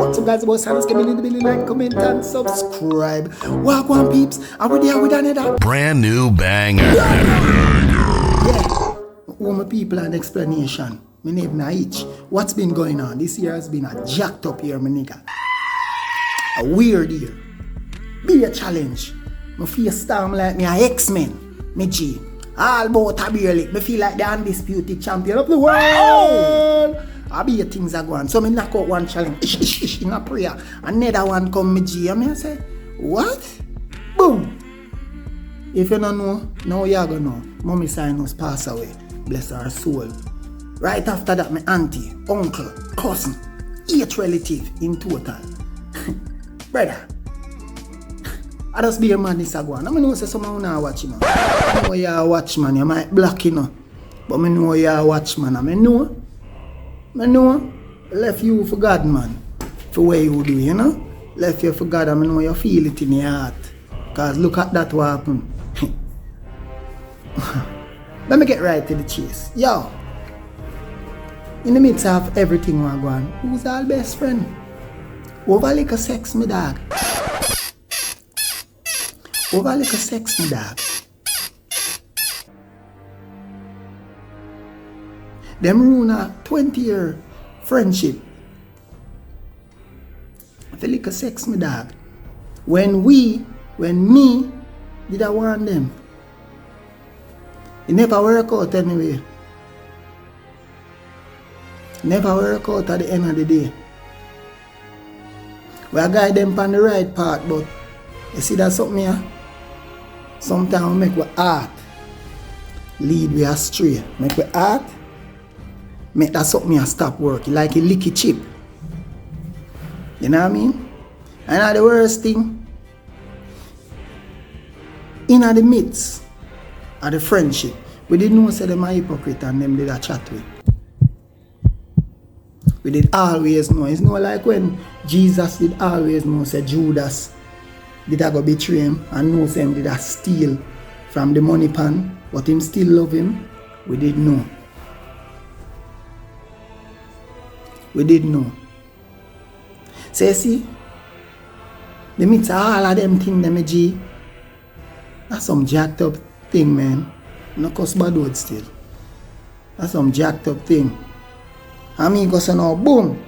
What's up, guys? What's up? Give me the like, comment, and subscribe. Walk one peeps. Are we there with another brand new banger? Yeah. All my people and explanation. My name na each. What's been going on? This year has been a jacked up year, my nigga. A weird year. Be a challenge. I feel storm like me a X-Men. Me G. All about a beer lick. Me feel like the undisputed champion of the world. I be things are going. So me knock out one challenge. In a prayer. Another one come me G. And I say, what? Boom. If you don't know, now you gonna know. Mommy Sinus passed away. Bless her soul. Right after that, my auntie, uncle, cousin, 8 relatives in total. Brother, I just be a man this agwan. I know say someone now watch man. I know you are watch man. You might block you know. But I know you are watch man. I know. Left you for God, man. For what you do, you know. Left you for God. I know you feel it in your heart. Cause look at that what happened. Let me get right to the chase. Yo. In the midst of everything we're going, who's our best friend? Over like a sex, me dog. Over like a sex, me dog. Them ruin a 20-year friendship. For like a sex, me dog. When me, did I warn them? It never work out anyway. Never work out at the end of the day. We are guide them on the right path, but you see that something here? Sometimes we make our heart lead we astray. Make our heart make that something here stop working like a licky chip. You know what I mean? And the worst thing, in the midst of the friendship, we didn't know say them are hypocrite and them did a chat with. We did always know. It's not like when Jesus did always know, say Judas did I go betray him and know say him did I steal from the money pan, but him still love him. We did know. We did know. So you see, the midst of all of them things, them G, that's some jacked up thing, man. No cuss bad word still. That's some jacked up thing. I mean, go say now, boom.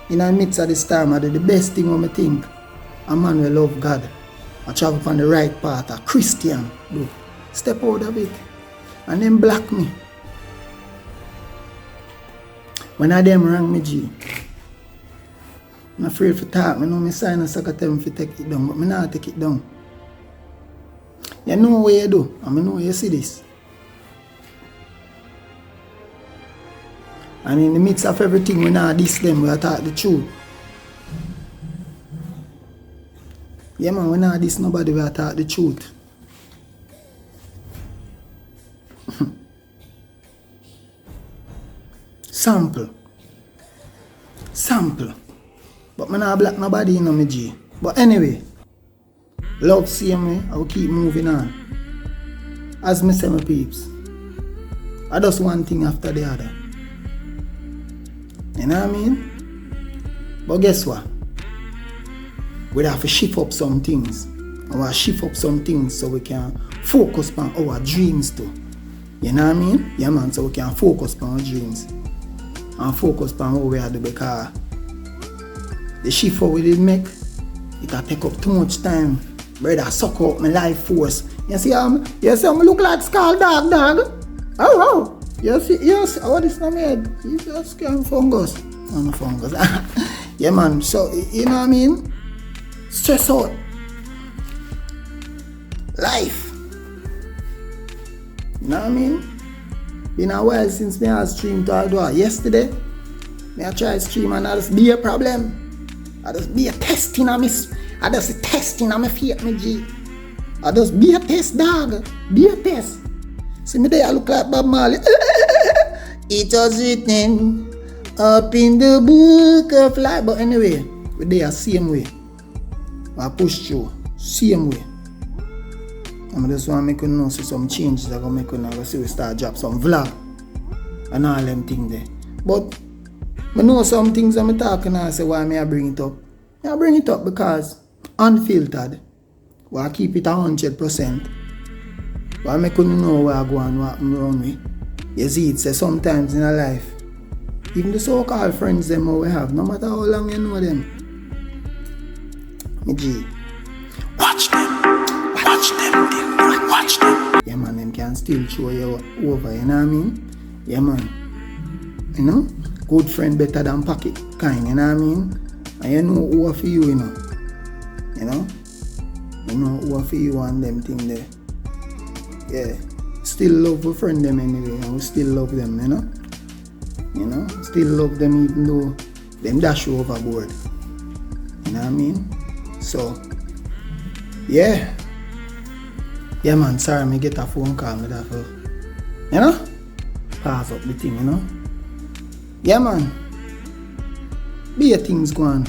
In the midst of this time, I do the best thing when I think. A man will love God. I travel on the right path. A Christian. Do. Step out of it. And then block me. When I them rang me, G. I'm afraid to talk. I know my sign and sucker tell me to take it down. But I not take it down. You know what you do. And I know you see this. And in the midst of everything, we not diss them, we are talk the truth. Yeah man, we not diss nobody, we are talk the truth. Sample. But I not black nobody in my G. But anyway, love same way, I will keep moving on. As me say my peeps, I just one thing after the other. You know what I mean? But guess what? We have to shift up some things. I want to shift up some things so we can focus on our dreams too. You know what I mean? Yeah man, so we can focus on our dreams. And focus on what we are doing because the shift we did make, it will take up too much time. Brother, suck up my life force. You see I look like skull dog. Oh. Yes, what is my head? You just scan fungus. Oh, no fungus. Yeah, man. So, you know what I mean? Stress out. Life. You know what I mean? Been a while since me I streamed to Aldwa. Yesterday, me I try to stream and I just be a problem. I just be a testing on me. I just testing on my feet, me G. I just be a test, dog. Be a test. See me there, I look like Bob Marley. It was written up in the book of life. But anyway, we there same way. I push through, same way. I just want to make you know see some changes that going to make you know see we start drop some vlog and all them things there. But I know some things I'm talking and I say why I bring it up. I bring it up because unfiltered. Why I keep it 100%. Why I couldn't know where I go and what I'm wrong with. You see, it's sometimes in a life, even the so-called friends them we have, no matter how long you know them, me G, watch them, watch them. Yeah man, them can still show you over, you know what I mean? Yeah man, you know, good friend better than pocket kind, you know what I mean? And you know who are for you, you know, you know who are for you and them thing there. Yeah, still love a friend them anyway, and we still love them, you know, still love them even though them dash you overboard, you know what I mean? So, yeah man, sorry, me get a phone call, me that for, you know, pass up the thing, you know, yeah man, be a things going,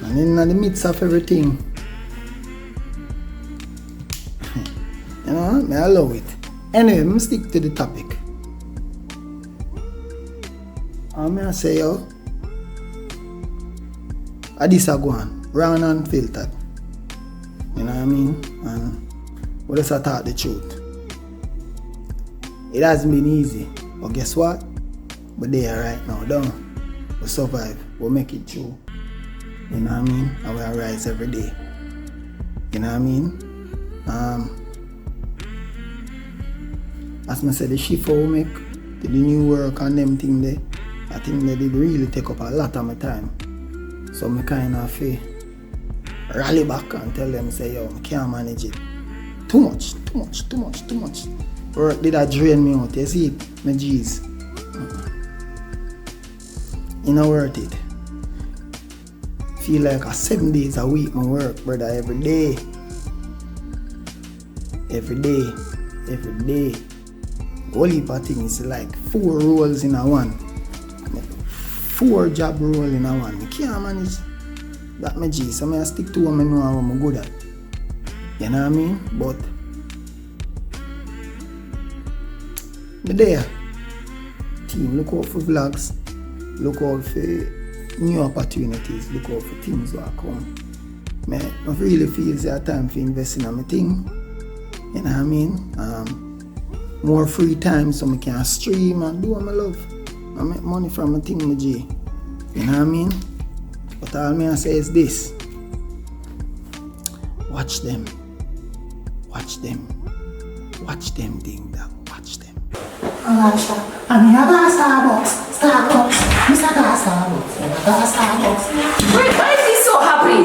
and in the midst of everything, you know, I love it. Anyway, I'm stick to the topic. I'm gonna say, yo, this a go on, round and filtered. You know what I mean? And we just talk the truth. It hasn't been easy, but guess what? We're there right now, don't we? Survive, we'll make it through. You know what I mean? And we rise every day. You know what I mean? As I said, the shift we make to the new work and them thing there, I think they did really take up a lot of my time. So I kind of rally back and tell them, say, yo, I can't manage it. Too much. Work did that drain me out, you see it, my G's. It's not worth it. Feel like 7 days a week my work, brother, every day. Whole heap of things, like 4 roles in a one. 4 job role in a one. I can't manage that my G. So I stick to what I know what I'm good at. You know what I mean? But there. Team, look out for vlogs. Look out for new opportunities. Look out for things that come. I really feel it's a time for investing in my thing. You know what I mean? More free time so I can stream and do what I love. I make money from my thing, my G. You know what I mean? But all I say is this. Watch them. Ding dong. Watch them. I'm Starbucks. Mr. Starbucks. Why is he so happy?